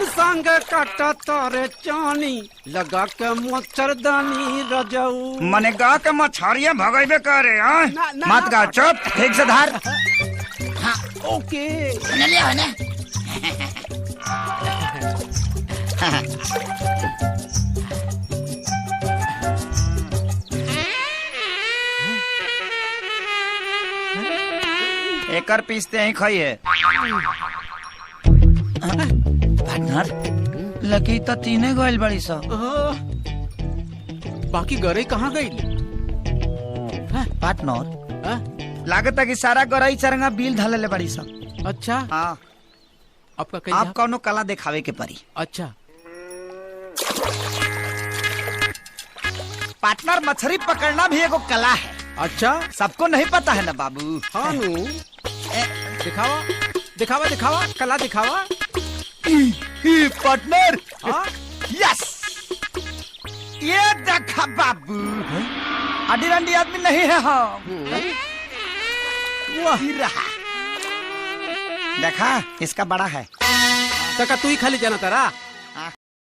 संग काटा तारे चानी लगा के मच्छरदानी रजऊ। मने गा के मछरिया भगाइबे करे हां मत गा चुप ठीक से धार। हाँ ओके ले लिया ना। एकर पीसते ही खाइए। पार्टनर लकी तो तीने गोइल बड़ी सा। बाकी गरे कहाँ गई? पार्टनर लागत है कि सारा गरई चरंगा बिल धले ले बड़ी सा। अच्छा हाँ आपका कहीं आप कौनो कला दिखावे के परी। अच्छा पार्टनर मछली पकड़ना भी एगो कला है। अच्छा सबको नहीं पता है ना बाबू। हाँ नु दिखावा दिखावा दिखावा कला दिखावा। पार्टनर हाँ यस ये देखा बाबू अडी रंडी आदमी नहीं है हम। वही रहा देखा इसका बड़ा है। तका तू ही खाली जाना तारा।